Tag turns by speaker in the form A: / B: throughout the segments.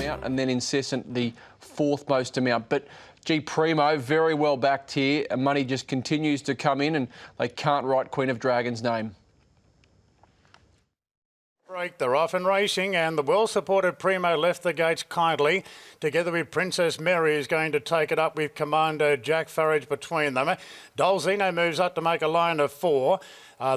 A: amount, and then Incessant the fourth most amount. But G Primo very well backed here, and money just continues to come in, and they can't write Queen of Dragon's name.
B: They're off and racing, and the well-supported Primo left the gates kindly. Together with Princess Mary is going to take it up with Commando Jack Farage between them. Dolzino moves up to make a line of 4.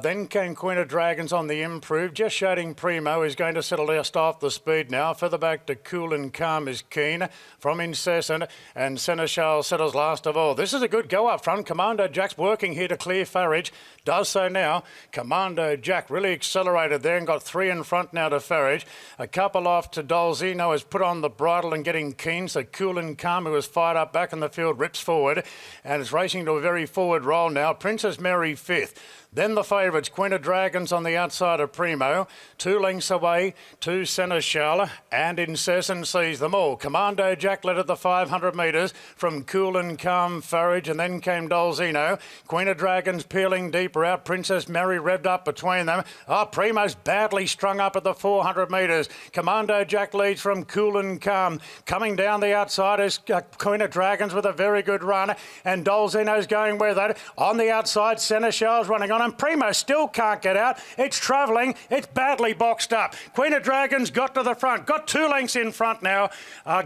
B: Then came Queen of Dragons on the improve. Just shading Primo is going to settle just off the speed now. Further back to Cool and Calm is Keen from Incessant, and Seneschal settles last of all. This is a good go up front. Commando Jack's working here to clear Farage. Does so now. Commando Jack really accelerated there and got 3 in front now to Farage. A couple off to Dolzino has put on the bridle and getting keen. So Cool and Calm, who was fired up back in the field, rips forward and is racing to a very forward roll now. Princess Mary 5th. Then the favourites, Queen of Dragons on the outside of Primo. 2 lengths away to Seneschal, and Incessant sees them all. Commando Jack led at the 500 metres from Cool and Calm Farage, and then came Dolzino. Queen of Dragons peeling deeper out. Princess Mary revved up between them. Primo's badly strung up at the 400 metres. Commando Jack leads from Cool and Calm. Coming down the outside is Queen of Dragons with a very good run, and Dolzino's going with it. On the outside, Seneschal's running on, and Primo still can't get out. It's travelling. It's badly boxed up. Queen of Dragons got to the front. Got 2 lengths in front now.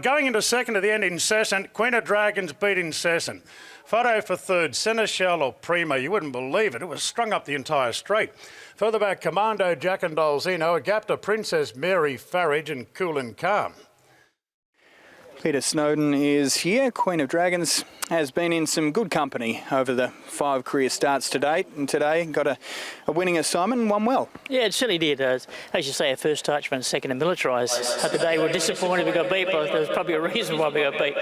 B: Going into second at the end, Incessant. Queen of Dragons beat Incessant. Photo for third, Seneschal or Primo. You wouldn't believe it. It was strung up the entire straight. Further back, Commando Jack and Dolzino. A gap to Princess Mary, Farage and Cool and Calm.
C: Peter Snowden is here. Queen of Dragons has been in some good company over the 5 career starts to date, and today got a winning assignment and won well.
D: Yeah, it certainly did. As you say, a first touch and second and militarised. Today we're disappointed we got beat, but there's probably a reason why we got beat.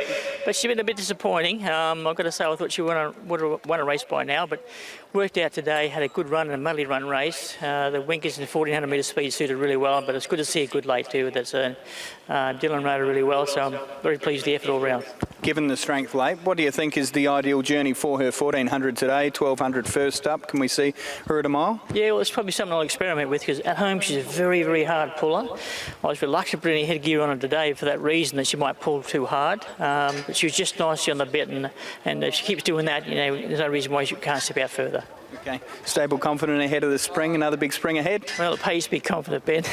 D: But she's been a bit disappointing. I've got to say, I thought she would have won a race by now, but worked out today, had a good run in a medley run race. The winkers in 1400 metre speed suited really well, but it's good to see a good late too. That's Dylan rode really well, so I'm very pleased with the effort all round.
C: Given the strength late, what do you think is the ideal journey for her? 1400 today, 1200 first up. Can we see her at a mile? Yeah, well, it's probably something I'll experiment with, because at home she's a very, very hard puller. I was reluctant to put any headgear on her today for that reason, that she might pull too hard. But she was just nicely on the bit, and if she keeps doing that, you know, there's no reason why she can't step out further. Okay. Stable, confident ahead of the spring. Another big spring ahead?
D: Well, it pays to be confident, Ben.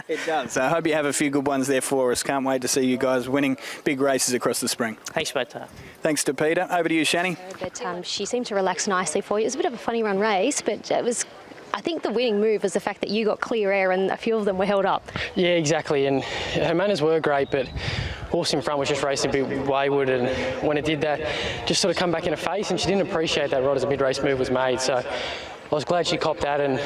C: It does. I hope you have a few good ones there for us. Can't wait to see you guys winning big races across the spring.
D: Thanks, mate.
C: Thanks to Peter. Over to you, Shani.
E: But she seemed to relax nicely for you. It was a bit of a funny run race, but it was... I think the winning move was the fact that you got clear air and a few of them were held up.
F: Yeah, exactly. And her manners were great, but horse in front was just racing a bit wayward, and when it did that, just sort of come back in her face, and she didn't appreciate that right as a mid-race move was made. So I was glad she copped that, and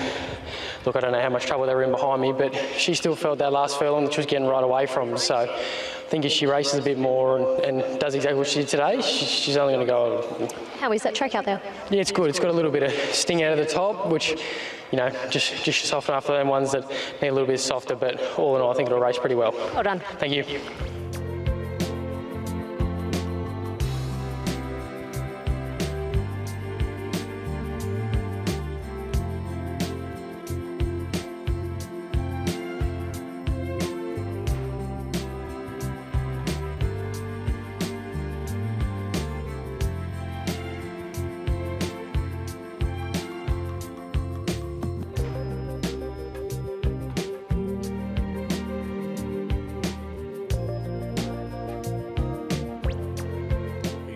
F: look, I don't know how much trouble they were in behind me, but she still felt that last furlong that she was getting right away from. So I think if she races a bit more and does exactly what she did today, she's only going to go.
E: How is that track out there?
F: Yeah, it's good. It's got a little bit of sting out of the top, which, you know, just soften up for them ones that need a little bit softer, but all in all, I think it'll race pretty well.
E: Well done.
F: Thank you.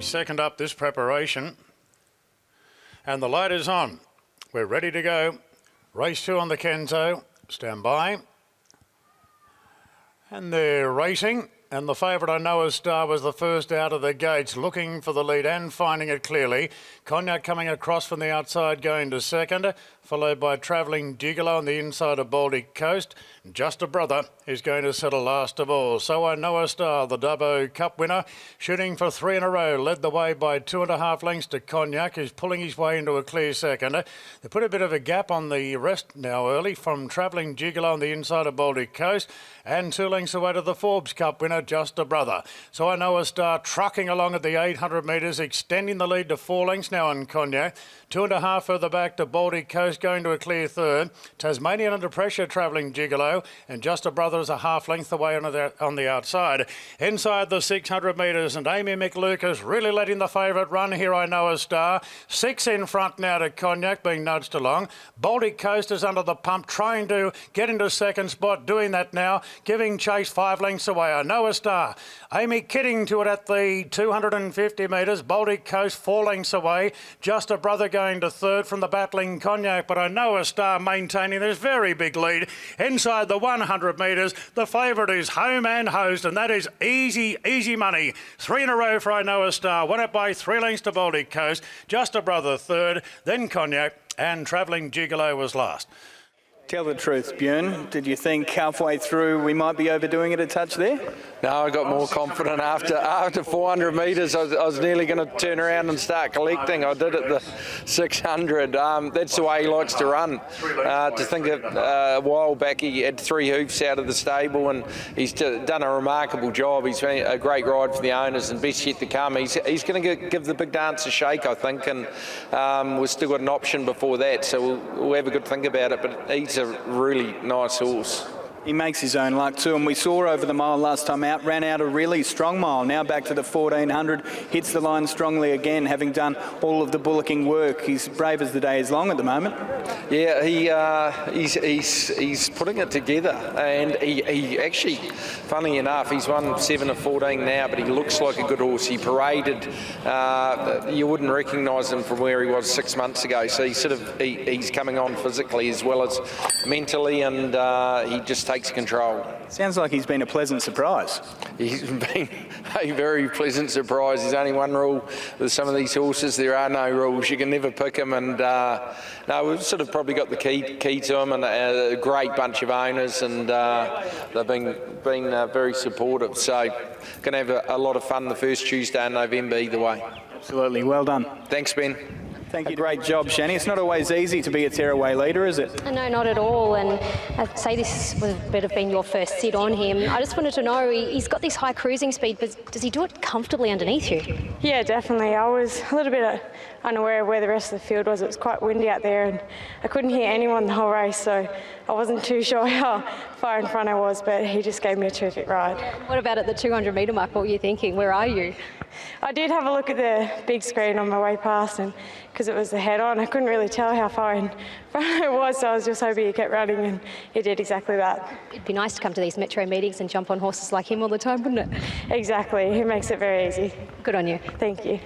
B: Second up this preparation, and the light is on. We're ready to go. Race 2 on the Kenzo. Stand by. And they're racing, and the favourite, I Know a Star, was the first out of the gates, looking for the lead and finding it clearly. Cognac coming across from the outside, going to second, followed by Travelling Gigolo on the inside of Baltic Coast. Just a Brother is going to settle last of all. So I Know a Star, the Dubbo Cup winner, shooting for 3 in a row, led the way by 2.5 lengths to Cognac, who's pulling his way into a clear second. They put a bit of a gap on the rest now early from Travelling Gigolo on the inside of Baltic Coast, and 2 lengths away to the Forbes Cup winner, Just a Brother. So I Know a Star trucking along at the 800 metres, extending the lead to 4 lengths now on Cognac. 2.5 further back to Baltic Coast, going to a clear third. Tasmanian Under Pressure travelling Gigolo, and Just a Brother is a half length away on the outside. Inside the 600 metres, and Amy McLucas really letting the favourite run here, I Know a Star. 6 in front now to Cognac, being nudged along. Baltic Coast is under the pump, trying to get into second spot, doing that now, giving chase 5 lengths away. I Know a Star. Amy kidding to it at the 250 metres. Baltic Coast 4 lengths away. Just a Brother going to third from the battling Cognac, but I Know a Star maintaining this very big lead. Inside the 100 metres, the favourite is Home and Host, and that is easy money. 3 in a row for I Know a Star. Won it by 3 lengths to Baltic Coast. Just a Brother third, then Cognac, and Travelling Gigolo was last.
C: Tell the truth, Björn. Did you think halfway through we might be overdoing it a touch there?
G: No, I got more confident after 400 metres. I was nearly going to turn around and start collecting. I did at the 600. That's the way he likes to run. To think a while back he had 3 hoofs out of the stable, and he's done a remarkable job. He's been a great ride for the owners, and best yet to come. He's going to give the big dance a shake, I think, and we've still got an option before that, so we'll have a good think about it. But he's a really nice horse.
C: He makes his own luck too, and we saw over the mile last time out, ran out a really strong mile, now back to the 1400, hits the line strongly again, having done all of the bullocking work. He's brave as the day is long at the moment.
G: Yeah, he's putting it together, and he actually, funnily enough, he's won 7 of 14 now, but he looks like a good horse. He paraded, you wouldn't recognise him from where he was 6 months ago, so he's coming on physically as well as mentally, and he just takes control.
C: Sounds like he's been a pleasant surprise.
G: He's been a very pleasant surprise. There's only one rule with some of these horses. There are no rules. You can never pick him, and no, we've sort of probably got the key to him, and a great bunch of owners, and they've been very supportive. So going to have a lot of fun the first Tuesday in November either way.
C: Absolutely. Well done.
G: Thanks, Ben.
C: Thank you. Great job, Shani. It's not always easy to be a tearaway leader, is it?
E: No, not at all. And I'd say this would have been your first sit on him. I just wanted to know, he's got this high cruising speed, but does he do it comfortably underneath you?
H: Yeah, definitely. I was a little bit unaware of where the rest of the field was. It was quite windy out there, and I couldn't hear anyone the whole race, so I wasn't too sure how far in front I was, but he just gave me a terrific ride.
E: What about at the 200 metre mark? What were you thinking? Where are you?
H: I did have a look at the big screen on my way past, and because it was the head-on, I couldn't really tell how far in front it was, so I was just hoping he kept running, and he did exactly that.
E: It'd be nice to come to these metro meetings and jump on horses like him all the time, wouldn't it?
H: Exactly. He makes it very easy.
E: Good on you.
H: Thank you.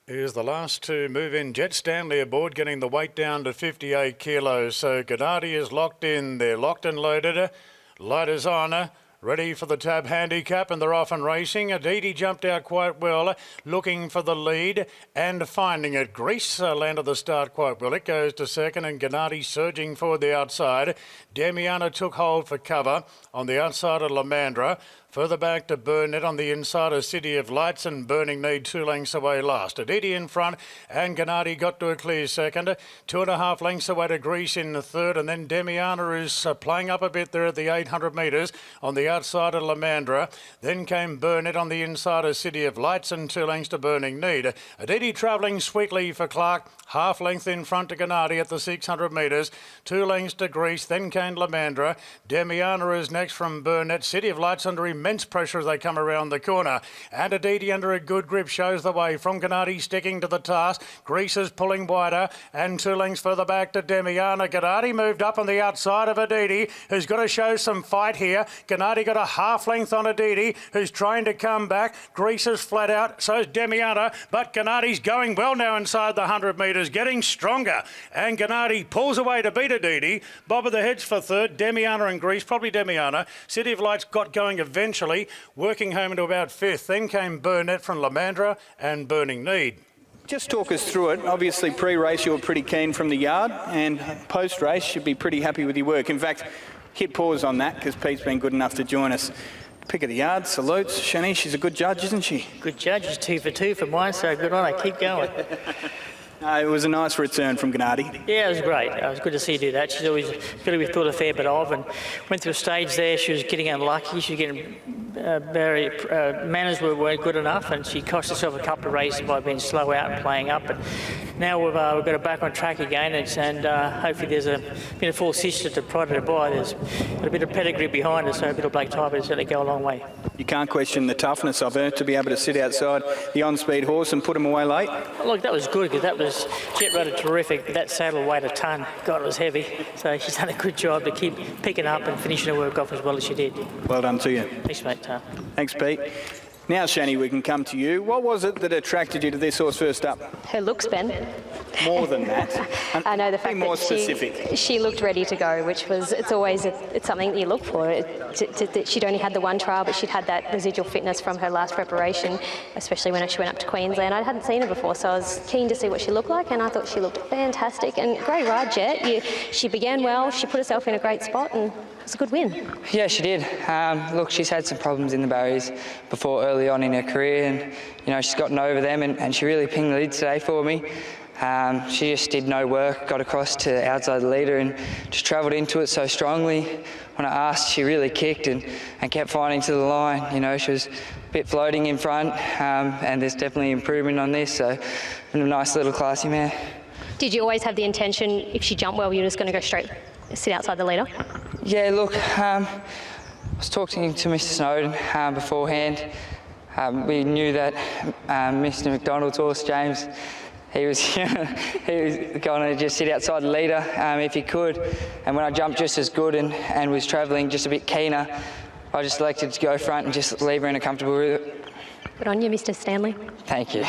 B: Here's the last to move in. Jet Stanley aboard, getting the weight down to 58 kilos. So Gennady is locked in. They're locked and loaded. Light is on. Ready for the tab handicap, and they're off and racing. Aditi jumped out quite well, looking for the lead and finding it. Greece landed the start quite well. It goes to second, and Gennady surging forward the outside. Damiana took hold for cover on the outside of Lamandra. Further back to Burnett on the inside of City of Lights, and Burning Need 2 lengths away last. Aditi in front, and Gennady got to a clear second. 2.5 lengths away to Greece in the third, and then Damiana is playing up a bit there at the 800 metres on the outside of Lamandra. Then came Burnett on the inside of City of Lights, and 2 lengths to Burning Need. Aditi travelling sweetly for Clark. Half length in front to Gennady at the 600 metres. 2 lengths to Greece, then came Lamandra. Damiana is next from Burnett. City of Lights under immense pressure as they come around the corner. And Aditi under a good grip shows the way from Gennady, sticking to the task. Greece is pulling wider, and 2 lengths further back to Damiana. Gennady moved up on the outside of Aditi, who's got to show some fight here. Gennady got a half length on Aditi, who's trying to come back. Greece is flat out, so's Damiana, but Gennady's going well now inside the 100 metres, getting stronger. And Gennady pulls away to beat Aditi. Bob of the Heads for third. Damiana and Greece, probably Damiana. City of Lights got going eventually. eventually working home into about 5th. Then came Burnett from Lamandra and Burning Need.
C: Just talk us through it. Obviously, pre-race you were pretty keen from the yard, and post-race you'd be pretty happy with your work. In fact, hit pause on that because Pete's been good enough to join us. Pick of the yard, salutes. Shani, she's a good judge, isn't she?
D: Good judge, she's 2 for 2 for mine, so good on her, keep going.
C: It was a nice return from Gennady.
D: Yeah, it was great. It was good to see her do that. She's always really we've thought a fair bit of, and went through a stage there. She was getting unlucky. She was getting manners weren't good enough, and she cost herself a couple of races by being slow out and playing up. But now we've got her back on track again, and hopefully there's a bit of full sister to pride her by. There's got a bit of pedigree behind her, so a bit of Black Tiger will certainly go a long way.
C: You can't question the toughness of her to be able to sit outside the on-speed horse and put him away late.
D: Well, look, that was good because that was Jet rode it terrific. That saddle weighed a ton. God, it was heavy. So she's done a good job to keep picking up and finishing her work off as well as she did.
C: Well done to you.
D: Thanks, mate.
C: Thanks, Pete. Now, Shani, we can come to you. What was it that attracted you to this horse first up?
E: Her looks, Ben.
C: More than that.
E: I know the fact
C: more
E: that
C: specific.
E: she looked ready to go, which was, it's always, it's something that you look for. She'd only had the one trial, but she'd had that residual fitness from her last preparation, especially when she went up to Queensland. I hadn't seen her before, so I was keen to see what she looked like, and I thought she looked fantastic. And great ride, Jet. She began well, she put herself in a great spot, and it was a good win.
I: Yeah, she did. Look, she's had some problems in the barriers before early on in her career, and she's gotten over them, and she really pinged the lid today for me. She just did no work, got across to outside the leader and just travelled into it so strongly. When I asked, she really kicked and kept fighting to the line. She was a bit floating in front, and there's definitely improvement on this, so a nice little classy mare.
E: Did you always have the intention, if she jumped well, you're just going to go straight, sit outside the leader?
I: Yeah, look, I was talking to Mr. Snowden beforehand. We knew that Mr. McDonald's horse, James, he was going to just sit outside the leader if he could. And when I jumped just as good and was travelling just a bit keener, I just elected to go front and just leave her in a comfortable route.
E: Good on you, Mr. Stanley.
I: Thank you.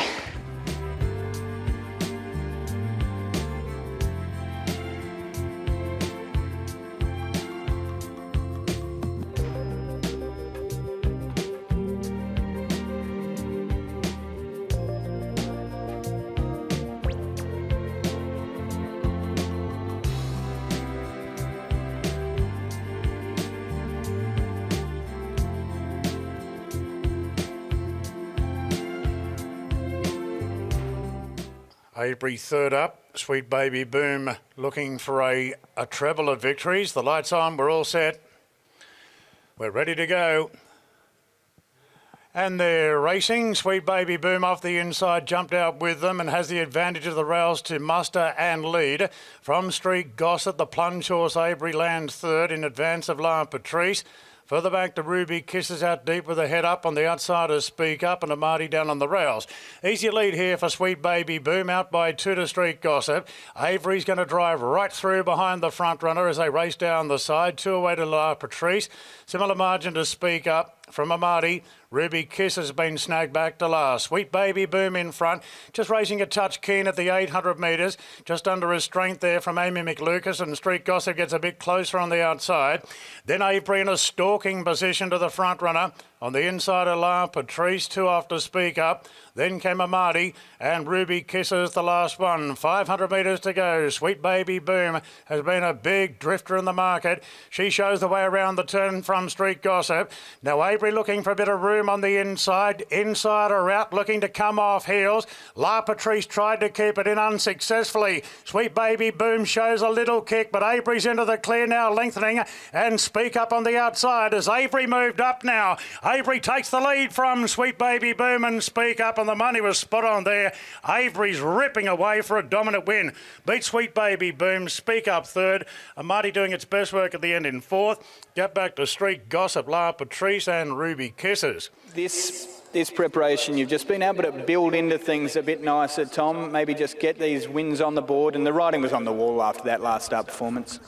B: Avery third up. Sweet Baby Boom looking for a treble of victories. The lights on, we're all set. We're ready to go. And they're racing. Sweet Baby Boom off the inside, jumped out with them and has the advantage of the rails to muster and lead. From Street Gossip, the plunge horse Avery lands third in advance of La Patrice. Further back to Ruby Kisses out deep with a head up on the outside of Speak Up and Amati down on the rails. Easy lead here for Sweet Baby Boom out by 2 to Street Gossip. Avery's going to drive right through behind the front runner as they race down the side. 2 away to La Patrice. Similar margin to Speak Up from Amati. Ruby Kiss has been snagged back to last. Sweet Baby Boom in front, just racing a touch keen at the 800 metres, just under his strength there from Amy McLucas, and Street Gossip gets a bit closer on the outside. Then Avery in a stalking position to the front runner. On the inside of La Patrice, 2 off to Speak Up. Then came Amati and Ruby Kisses the last one. 500 metres to go. Sweet Baby Boom has been a big drifter in the market. She shows the way around the turn from Street Gossip. Now Avery looking for a bit of room on the inside. Inside or out, looking to come off heels. La Patrice tried to keep it in unsuccessfully. Sweet Baby Boom shows a little kick, but Avery's into the clear now, lengthening, and Speak Up on the outside as Avery moved up now. Avery takes the lead from Sweet Baby Boom and Speak Up, and the money was spot on there. Avery's ripping away for a dominant win. Beat Sweet Baby Boom, Speak Up third. Amati doing its best work at the end in fourth. Get back to Street Gossip, La Patrice and Ruby Kisses.
C: This preparation, you've just been able to build into things a bit nicer, Tom. Maybe just get these wins on the board, and the writing was on the wall after that last start performance.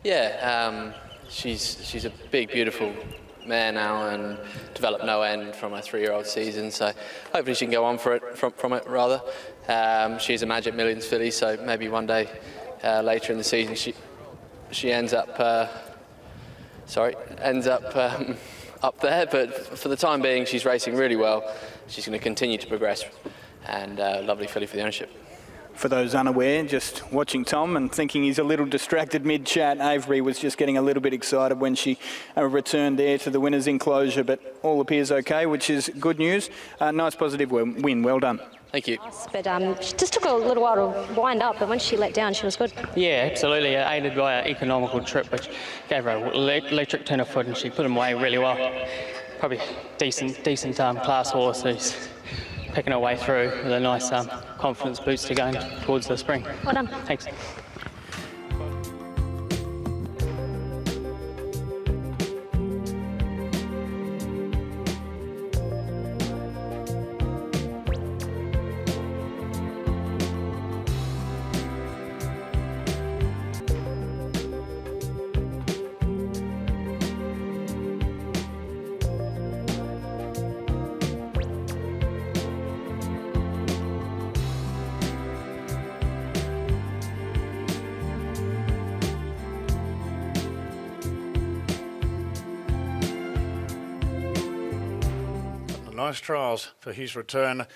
J: Yeah, she's a big, beautiful mare now and developed no end from her 3-year-old season, so hopefully she can go on from it rather. She's a Magic Millions filly, so maybe one day later in the season she ends up up there, but for the time being, she's racing really well. She's going to continue to progress, and lovely filly for the ownership.
C: For those unaware, just watching Tom and thinking he's a little distracted mid-chat, Avery was just getting a little bit excited when she returned there to the winner's enclosure, but all appears okay, which is good news. Nice positive win, well done.
J: Thank you.
E: But she just took a little while to wind up, but when she let down, she was good.
F: Yeah, absolutely. Aided by an economical trip, which gave her an electric turn of foot, and she put him away really well. Probably decent class horse who's picking her way through with a nice confidence booster going towards the spring.
E: Well done.
F: Thanks.
B: Nice trials for his return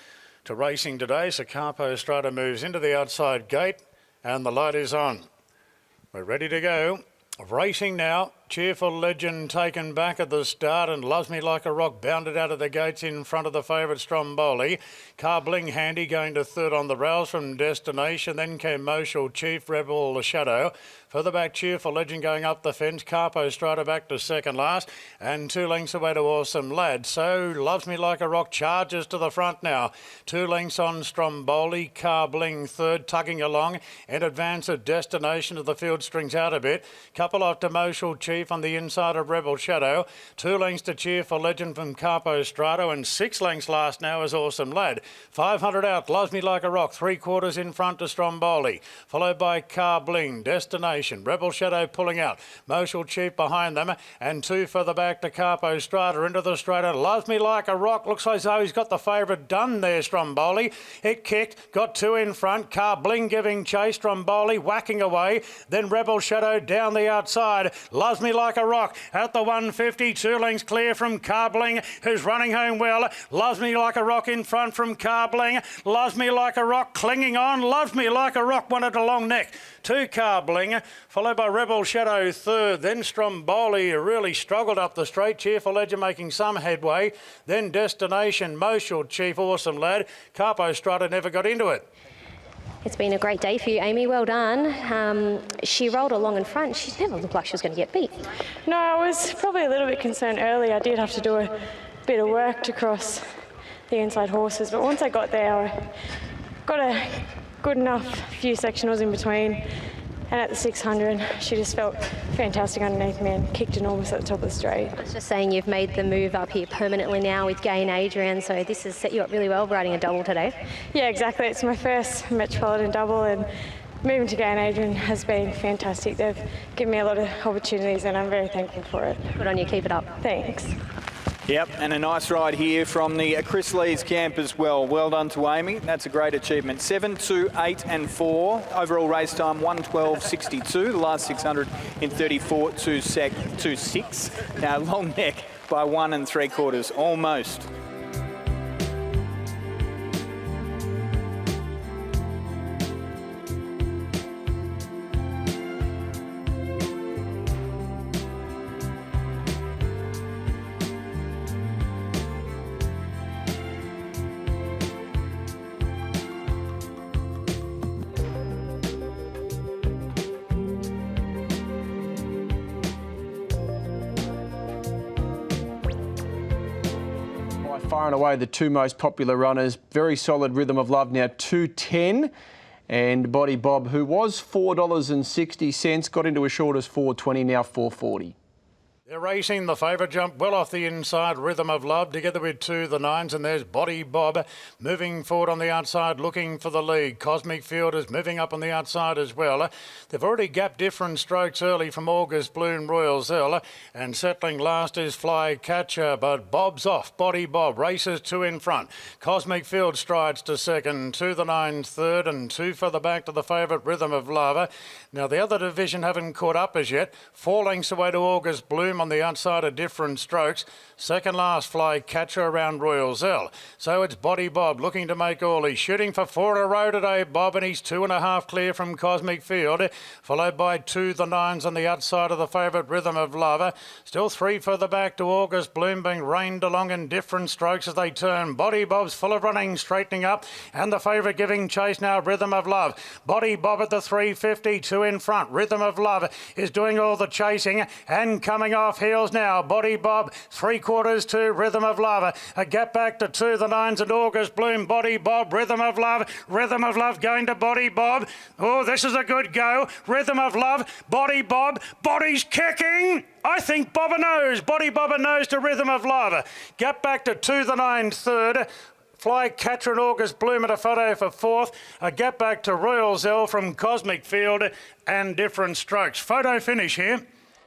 B: to racing today. So Capo Strata moves into the outside gate and the light is on. We're ready to go. Racing now. Cheerful Legend taken back at the start and Loves Me Like a Rock bounded out of the gates in front of the favourite Stromboli. Carbling Handy going to third on the rails from Destination. Then came Moshel Chief, Rebel Shadow. Further back, Cheerful Legend going up the fence. Capo Strata back to second last and 2 lengths away to Awesome Lad. So Loves Me Like a Rock charges to the front now. 2 lengths on Stromboli. Carbling third, tugging along in advance of Destination as the field strings out a bit. Couple off to Moshel Chief on the inside of Rebel Shadow. 2 lengths to Cheerful Legend from Capo Strata and 6 lengths last now is Awesome Lad. 500 out, Loves Me Like a Rock, 3/4 in front to Stromboli. Followed by Carbling, Destination, Rebel Shadow pulling out. Moshel Chief behind them and 2 further back to Capo Strata into the straight. Loves Me Like a Rock, looks as though he's got the favourite done there, Stromboli. It kicked, got 2 in front. Carbling giving chase, Stromboli whacking away. Then Rebel Shadow down the outside. Loves Me Like a Rock at the 150, 2 lengths clear from Carbling, who's running home well. Loves Me Like a Rock in front from Carbling. Loves Me Like a Rock clinging on. Loves Me Like a Rock won it a long neck to Carbling, followed by Rebel Shadow third. Then Stromboli really struggled up the straight. Cheerful Legend making some headway. Then Destination, Moshel Chief, Awesome Lad. Capo Strata never got into it.
E: It's been a great day for you, Amy. Well done. She rolled along in front. She never looked like she was going to get beat.
H: No, I was probably a little bit concerned early. I did have to do a bit of work to cross the inside horses, but once I got there, I got a good enough few sectionals in between. And at the 600, she just felt fantastic underneath me and kicked enormous at the top of the straight.
E: I was just saying you've made the move up here permanently now with Gay and Adrian, so this has set you up really well riding a double today.
H: Yeah, exactly. It's my first Metropolitan double and moving to Gay and Adrian has been fantastic. They've given me a lot of opportunities and I'm very thankful for it.
E: Good on you, keep it up.
H: Thanks.
C: Yep, and a nice ride here from the Chris Lee's camp as well. Well done to Amy. That's a great achievement. 7, 2, 8 and 4. Overall race time 1:12.62. The last 600 in 34.26. Now long neck by 1 3/4. Almost.
A: Far and away the 2 most popular runners. Very solid Rhythm of Love now 2.10, and Body Bob, who was $4.60, got into as short as 4.20, now 4.40.
B: They're racing. The favourite jump well off the inside. Rhythm of Love together with 2 the 9s, and there's Body Bob moving forward on the outside looking for the lead. Cosmic Field is moving up on the outside as well. They've already gapped different strokes early from August Bloom, Royal Zell, and settling last is Fly Catcher, but Bob's off. Body Bob races 2 in front. Cosmic Field strides to second, 2 the 9s third, and 2 further back to the favourite Rhythm of Love. Now the other division haven't caught up as yet. 4 lengths away to August Bloom him on the outside of Different Strokes. Second last, Fly Catcher around Royal Zell. So it's Body Bob looking to make all. He's shooting for 4 in a row today, Bob, and he's 2.5 clear from Cosmic Field, followed by 2 the nines on the outside of the favourite Rhythm of Love. Still 3 further back to August Bloom, being reined along in Different Strokes as they turn. Body Bob's full of running, straightening up, and the favourite giving chase now, Rhythm of Love. Body Bob at the 350, 2 in front. Rhythm of Love is doing all the chasing and coming off heels now. Body Bob, 3/4 to Rhythm of Love. A gap back to 2 the nines and August Bloom. Body Bob, Rhythm of Love. Rhythm of Love going to Body Bob. Oh, this is a good go. Rhythm of Love, Body Bob. Body's kicking. I think Bobber knows. Body Bobber knows to Rhythm of Love. Gap back to 2 the nine third. Fly Catcher and August Bloom at a photo for 4th. A gap back to Royal Zell from Cosmic Field and Different Strokes. Photo finish here.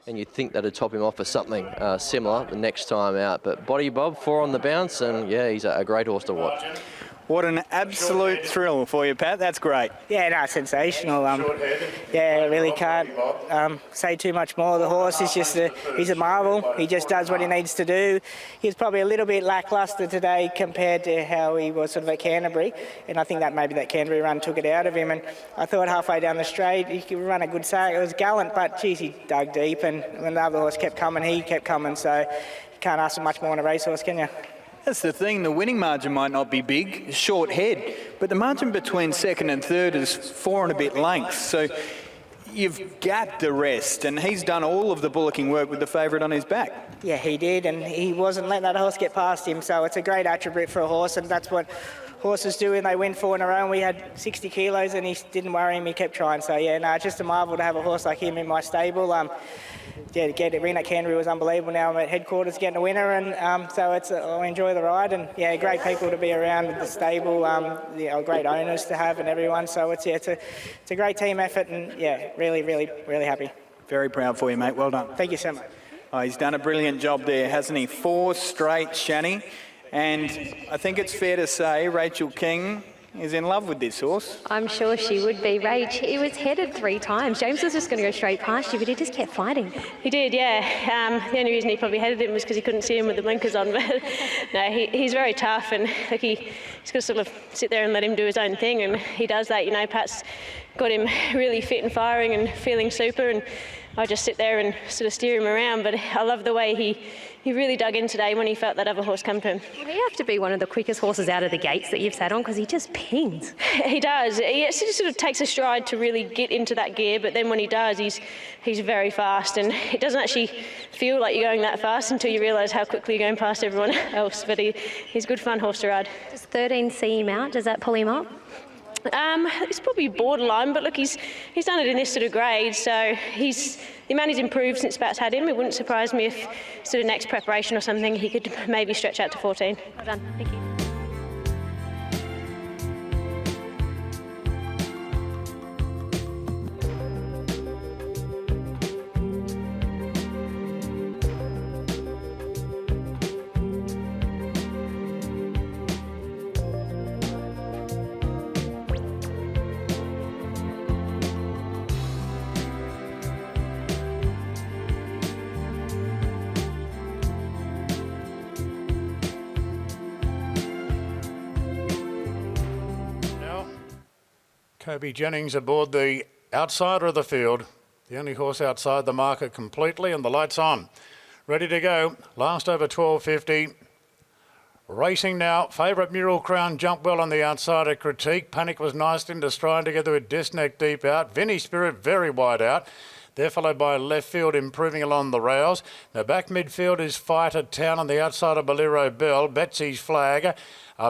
K: And you'd think that'd top him off for something similar the next time out. But Body Bob, 4 on the bounce, and yeah, he's a great horse to watch.
C: What an absolute thrill for you, Pat. That's great.
L: Yeah, no, sensational. Yeah, really can't say too much more. The horse is just he's a marvel. He just does what he needs to do. He's probably a little bit lacklustre today compared to how he was sort of at Canterbury, and I think that maybe that Canterbury run took it out of him. And I thought halfway down the straight he could run a good sack. It was gallant, but geez, he dug deep, and when the other horse kept coming, he kept coming. So you can't ask for much more in a racehorse, can you?
C: That's the thing, the winning margin might not be big, short head, but the margin between second and third is 4 and a bit lengths. So you've gapped the rest, and he's done all of the bullocking work with the favourite on his back.
L: Yeah, he did, and he wasn't letting that horse get past him, so it's a great attribute for a horse, and that's what horses do when they win 4 in a row. And we had 60 kilos, and he didn't worry him, he kept trying. So yeah, no, it's just a marvel to have a horse like him in my stable. Yeah, to get a win at Canterbury was unbelievable. Now I'm at headquarters getting a winner, and so I enjoy the ride, and yeah, great people to be around at the stable, great owners to have and everyone. So it's a great team effort, and yeah, really, really, really happy.
C: Very proud for you, mate. Well done.
L: Thank you so much.
C: Oh, he's done a brilliant job there, hasn't he? 4 straight, Shani, and I think it's fair to say Rachel King is in love with this horse.
E: I'm sure she would be. Rach, he was headed 3 times. James was just going to go straight past you, but he just kept fighting.
H: He did, yeah. The only reason he probably headed him was because he couldn't see him with the blinkers on. But no, he's very tough, and like he's got to sort of sit there and let him do his own thing, and he does that. You know, Pat's got him really fit and firing and feeling super, and I just sit there and sort of steer him around. But I love the way he really dug in today when he felt that other horse come to him.
E: Well, he have to be one of the quickest horses out of the gates that you've sat on, because he just pings.
H: He does. He sort of takes a stride to really get into that gear, but then when he does, he's very fast, and it doesn't actually feel like you're going that fast until you realise how quickly you're going past everyone else. But he's a good fun horse to ride.
E: Does 13 see him out? Does that pull him up?
H: It's probably borderline, but look, he's done it in this sort of grade, so the amount he's improved since Pat's had him. It wouldn't surprise me if sort of next preparation or something he could maybe stretch out to 14.
E: Well done, thank you.
B: Kobe Jennings aboard the outsider of the field, the only horse outside the market completely, and the lights on. Ready to go, last over 12.50. Racing now, favourite Mural Crown jumped well on the outside of Critique. Panic was nice into stride together with Disneck deep out. Vinny Spirit very wide out. They're followed by left field improving along the rails. Now back midfield is Fighter Town on the outside of Bolero Bell. Betsy's Flag.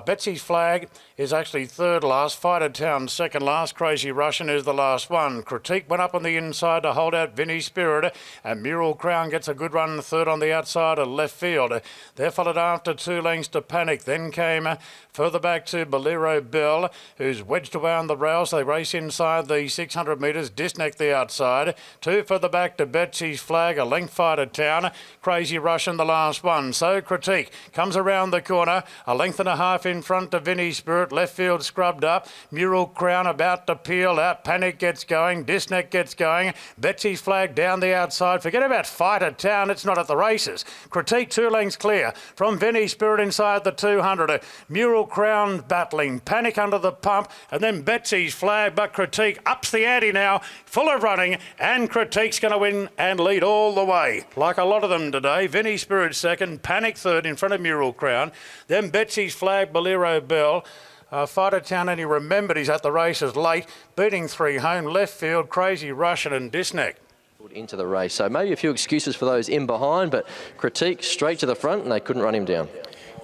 B: Betsy's Flag is actually third last. Fighter Town second last. Crazy Russian is the last one. Critique went up on the inside to hold out Vinny Spirit, and Mural Crown gets a good run third on the outside of left field. They're followed after 2 lengths to Panic. Then came further back to Bolero Bell, who's wedged around the rails. They race inside the 600 metres. Disneck the outside. 2 further back to Betsy's Flag, a length Fighter Town. Crazy Russian the last one. So Critique comes around the corner, a length and a half 1.5 in front to Vinnie Spirit. Left field scrubbed up. Mural Crown about to peel out. Panic gets going. Disneck gets going. Betsy's Flag down the outside. Forget about Fighter Town. It's not at the races. Critique 2 lengths clear from Vinnie Spirit inside the 200. Mural Crown battling. Panic under the pump. And then Betsy's Flag. But Critique ups the ante now. Full of running. And Critique's going to win and lead all the way. Like a lot of them today. Vinnie Spirit second. Panic third in front of Mural Crown. Then Betsy's Flag, Bolero Bell. Fighter Town, and he remembered he's at the races late, beating 3 home. Left field, Crazy Russian and Disneck.
K: Into the race, so maybe a few excuses for those in behind, but Critique straight to the front and they couldn't run him down.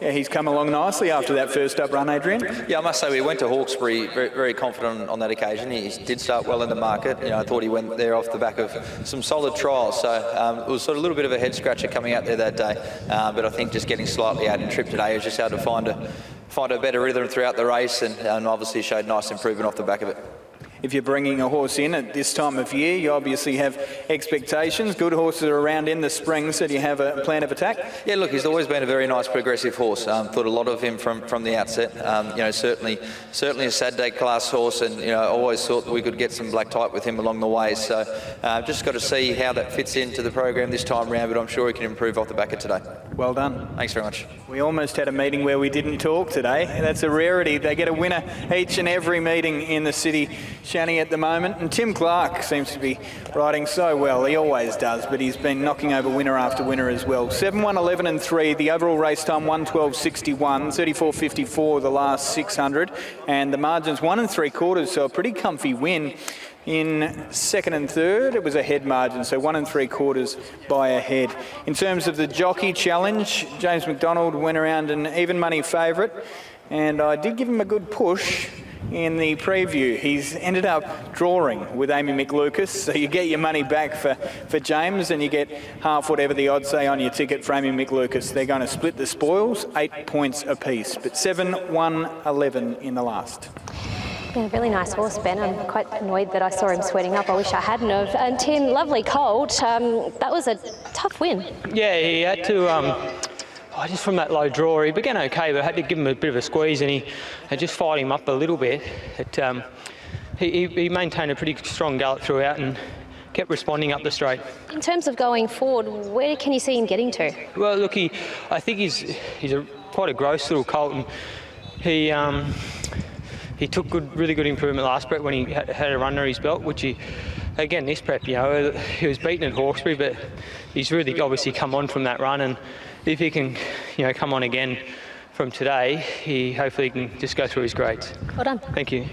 C: Yeah, he's come along nicely after that first up run, Adrian.
M: Yeah, I must say we went to Hawkesbury very, very confident on that occasion. He did start well in the market. You know, I thought he went there off the back of some solid trials. So it was sort of a little bit of a head scratcher coming out there that day. But I think just getting slightly out in trip today was just able to find a better rhythm throughout the race, and obviously showed nice improvement off the back of it.
C: If you're bringing a horse in at this time of year, you obviously have expectations. Good horses are around in the spring, so do you have a plan of attack?
M: Yeah, look, he's always been a very nice progressive horse. Thought a lot of him from the outset. You know, certainly a Saturday class horse, and you know, always thought that we could get some black type with him along the way. So just got to see how that fits into the program this time round, but I'm sure he can improve off the back of today.
C: Well done.
M: Thanks very much.
C: We almost had a meeting where we didn't talk today. That's a rarity. They get a winner each and every meeting in the city, Shanny, at the moment. And Tim Clark seems to be riding so well. He always does, but he's been knocking over winner after winner as well. 7-1, 11 and 3. The overall race time 1:12.61, 34.54 the last 600, and the margins 1 3/4, so a pretty comfy win. In second and third, it was a head margin, so 1 3/4 by a head. In terms of the jockey challenge, James McDonald went around an even money favourite, and I did give him a good push in the preview. He's ended up drawing with Amy McLucas, so you get your money back for James, and you get half whatever the odds say on your ticket for Amy McLucas. They're going to split the spoils, 8 points apiece, but 7-1, 11 in the last.
E: Yeah, really nice horse, Ben. I'm quite annoyed that I saw him sweating up. I wish I hadn't have. And Tim, lovely colt. That was a tough win.
F: Yeah, he had to, just from that low draw, he began okay, but I had to give him a bit of a squeeze, and he had just fired him up a little bit. He maintained a pretty strong gallop throughout and kept responding up the straight.
E: In terms of going forward, where can you see him getting to?
F: Well, look, I think he's quite a gross little colt, and he took really good improvement last prep when he had a run under his belt, which again, this prep, you know, he was beaten at Hawkesbury, but he's really obviously come on from that run, and if he can, you know, come on again from today, he hopefully can just go through his grades.
E: Well done.
F: Thank you.